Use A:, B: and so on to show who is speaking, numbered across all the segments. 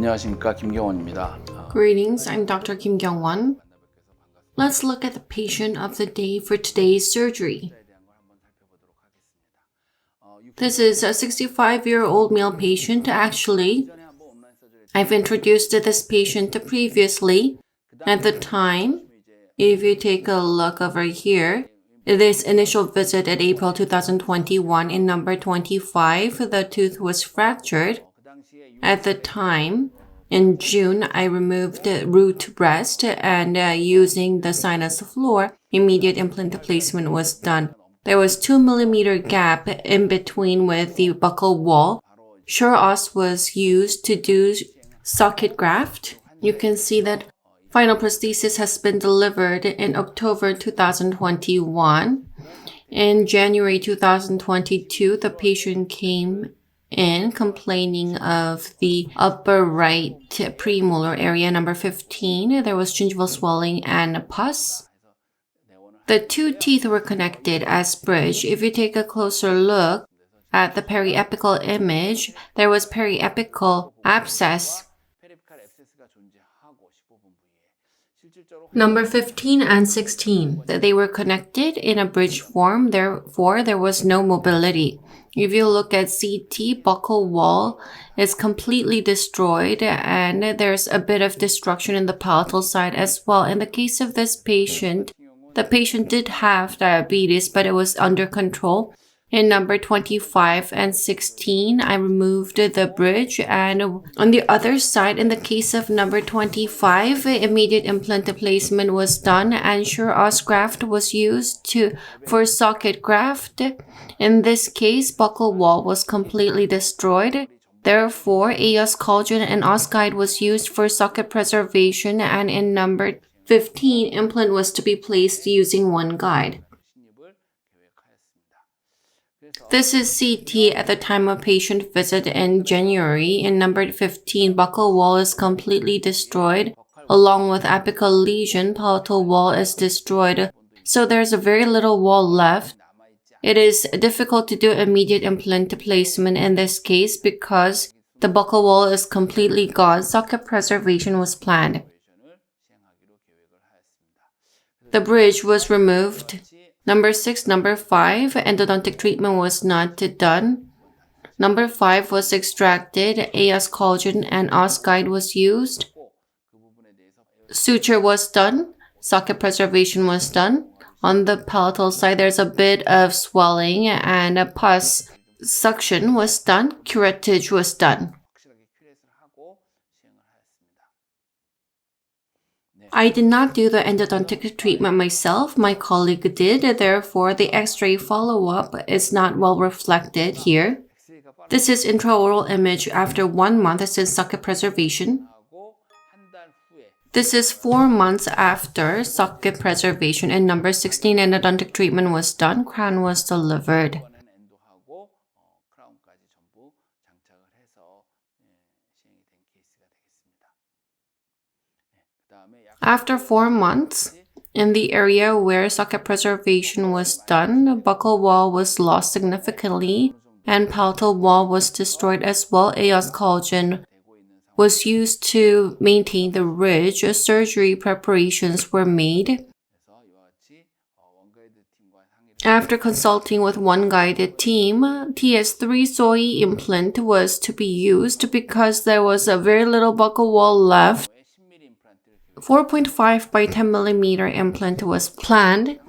A: 안녕하십니까, 김경원입니다.
B: Greetings, I'm Dr. Kim Kyung-won. Let's look at the patient of the day for today's surgery. This is a 65-year-old male patient. Actually, I've introduced this patient previously. At the time, if you take a look over here, this initial visit at April 2021 in number 25, the tooth was fractured. At the time, in June, I removed the root rest and using the sinus floor, immediate implant placement was done. There was 2 millimeter gap in between with the buccal wall. a-oss was used to do socket graft. You can see that final prosthesis has been delivered in October 2021. In January 2022, the patient came in complaining of the upper right premolar area, number 15. There was gingival swelling and pus. The two teeth were connected as bridge. If you take a closer look at the periapical image, there was periapical abscess. Number 15 and 16, they were connected in a bridge form, therefore there was no mobility. If you look at CT, buccal wall is completely destroyed and there's a bit of destruction in the palatal side as well. In the case of this patient, the patient did have diabetes, but it was under control. In number 25 and 16, I removed the bridge, and on the other side, in the case of number 25, immediate implant placement was done and a-oss graft was used for socket graft. In this case, buccal wall was completely destroyed. Therefore, a-oss collagen and OSSTEM was used for socket preservation, and in number 15, implant was to be placed using OneGuide. This is CT at the time of patient visit in January. In number 15, buccal wall is completely destroyed. Along with apical lesion, palatal wall is destroyed. So there's a very little wall left. It is difficult to do immediate implant placement in this case because the buccal wall is completely gone. Socket preservation was planned. The bridge was removed. Number 6, number 5, endodontic treatment was not done. Number 5 was extracted, a-oss collagen and OSSTEM was used. Suture was done, socket preservation was done. On the palatal side, there's a bit of swelling and a pus. Suction was done, curettage was done. I did not do the endodontic treatment myself, my colleague did, therefore the x-ray follow-up is not well reflected here. This is intraoral image after 1 month since socket preservation. This is 4 months after socket preservation, and number 16 endodontic treatment was done, crown was delivered. After 4 months, in the area where socket preservation was done, the buccal wall was lost significantly and palatal wall was destroyed as well. a-oss collagen was used to maintain the ridge. Surgery preparations were made. After consulting with OneGuide team, TS3 soy implant was to be used because there was a very little buccal wall left. 4.5 by 10 millimeter implant was planned.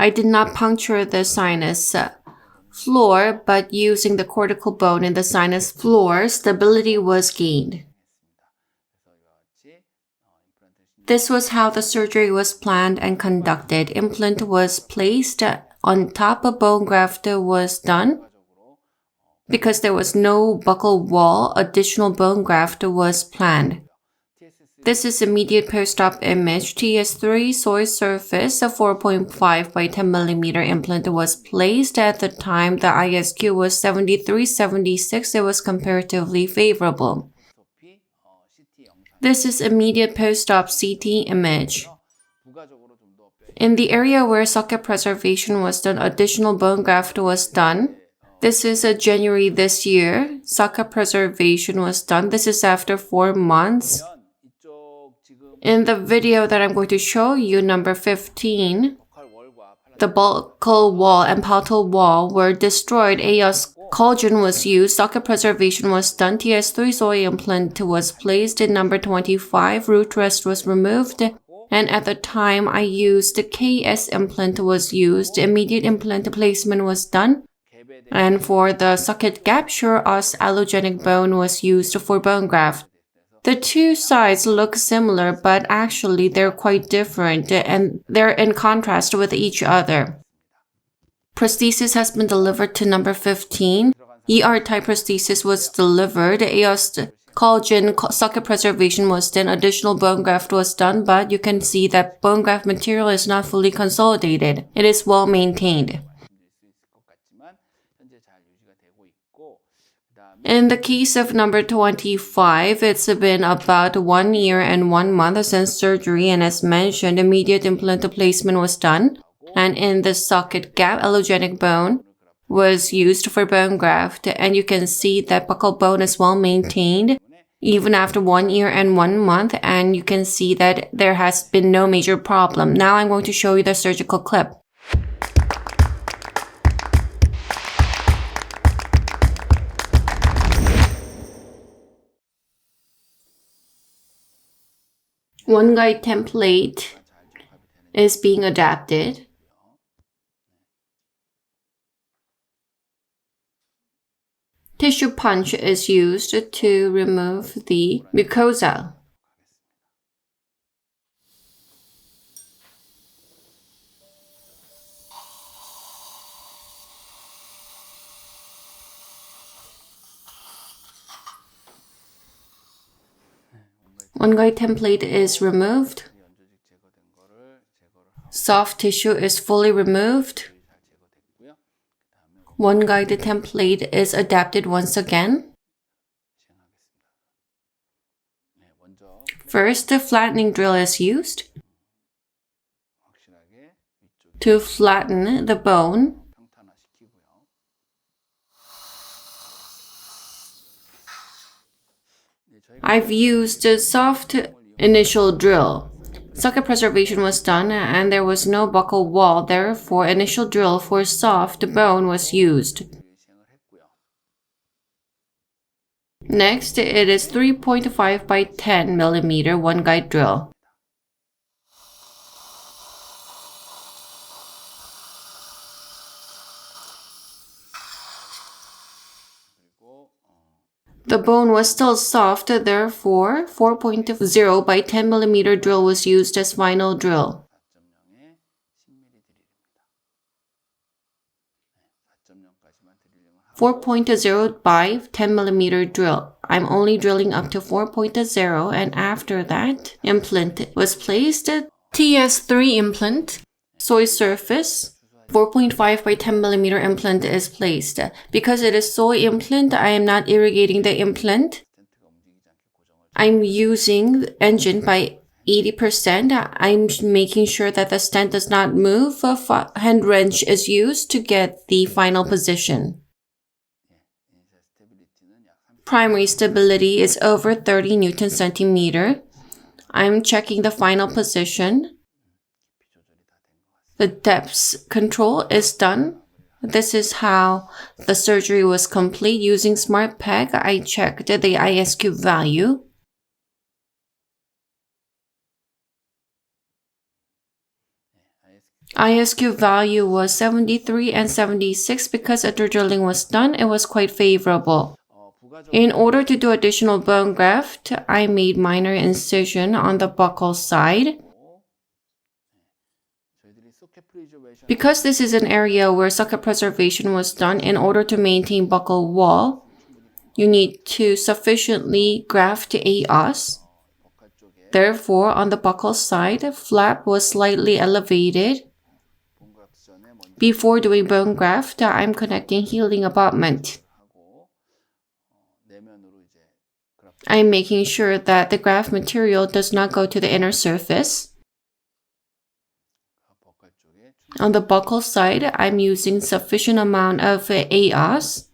B: I did not puncture the sinus floor, but using the cortical bone in the sinus floor, stability was gained. This was how the surgery was planned and conducted. Implant was placed on top, a bone graft was done. Because there was no buccal wall, additional bone graft was planned. This is immediate post-op image. TS3 soy surface, a 4.5 by 10 millimeter implant was placed. At the time, the ISQ was 73-76. It was comparatively favorable. This is immediate post-op CT image. In the area where socket preservation was done, additional bone graft was done. This is January this year. Socket preservation was done. This is after 4 months. In the video that I'm going to show you, number 15, the buccal wall and palatal wall were destroyed. A-oss collagen was used. Socket preservation was done. TS3 soy implant was placed. In number 25, root rest was removed. And at the time I used, the KS implant was used. Immediate implant placement was done. And for the socket gap, a-oss allogenic bone was used for bone graft. The two sides look similar, but actually they're quite different, and they're in contrast with each other. Prosthesis has been delivered to number 15. ER-type prosthesis was delivered. A-oss collagen socket preservation was done. Additional bone graft was done, but you can see that bone graft material is not fully consolidated. It is well maintained. In the case of number 25, it's been about 1 year and 1 month since surgery, and as mentioned, immediate implant placement was done. And in the socket gap, allogenic bone was used for bone graft, and you can see that buccal bone is well maintained even after 1 year and 1 month, and you can see that there has been no major problem. Now I'm going to show you the surgical clip. OneGuide template is being adapted. Tissue punch is used to remove the mucosa. OneGuide template is removed. Soft tissue is fully removed. OneGuide template is adapted once again. First, the flattening drill is used to flatten the bone. I've used a soft initial drill. Socket preservation was done and there was no buccal wall, therefore initial drill for soft bone was used. Next, it is 3.5 by 10 mm OneGuide drill. The bone was still soft, therefore 4.0 by 10 mm drill was used as final drill. 4.0 by 10 mm drill. I'm only drilling up to 4.0, and after that, implant was placed. TS3 implant, soy surface. 4.5 by 10 mm implant is placed. Because it is soy implant, I am not irrigating the implant. I'm using engine by 80%. I'm making sure that the stent does not move. A hand wrench is used to get the final position. Primary stability is over 30 Newton centimeter. I'm checking the final position. The depth control is done. This is how the surgery was complete. Using Smart Peg, I checked the ISQ value. ISQ value was 73 and 76 because after drilling was done, it was quite favorable. In order to do additional bone graft, I made minor incision on the buccal side. Because this is an area where socket preservation was done, in order to maintain buccal wall, you need to sufficiently graft a-oss. Therefore, on the buccal side, flap was slightly elevated. Before doing bone graft, I'm connecting healing abutment. I'm making sure that the graft material does not go to the inner surface. On the buccal side, I'm using sufficient amount of a-oss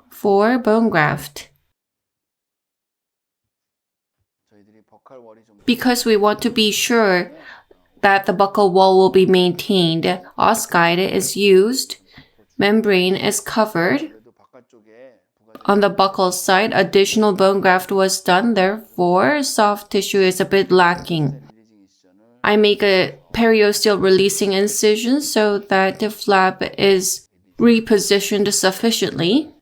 B: for bone graft. Because we want to be sure that the buccal wall will be maintained, OSSGuide is used, membrane is covered. On the buccal side, additional bone graft was done, therefore soft tissue is a bit lacking. I make a periosteal releasing incision so that the flap is repositioned sufficiently.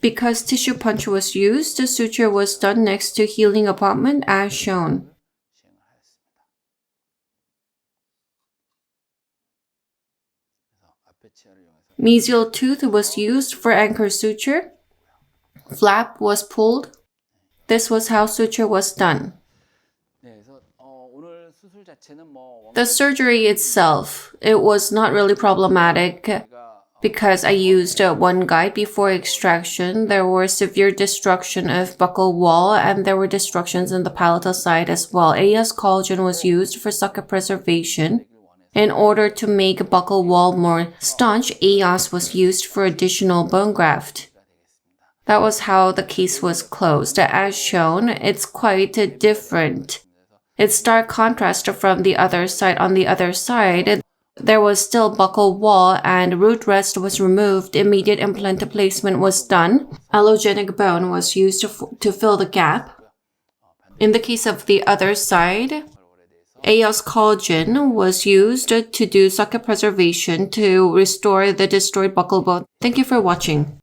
B: Because tissue punch was used, the suture was done next to healing abutment as shown. Mesial tooth was used for anchor suture. Flap was pulled. This was how suture was done. The surgery itself, it was not really problematic because I used OneGuide before extraction. There were severe destruction of buccal wall and there were destructions in the palatal side as well. a-oss collagen was used for socket preservation. In order to make buccal wall more staunch, a-oss was used for additional bone graft. That was how the case was closed. As shown, it's quite different. It's stark contrast from the other side. On the other side, there was still buccal wall and root rest was removed. Immediate implant placement was done. Allogenic bone was used to fill the gap. In the case of the other side, a-oss collagen was used to do socket preservation to restore the destroyed buccal bone. Thank you for watching.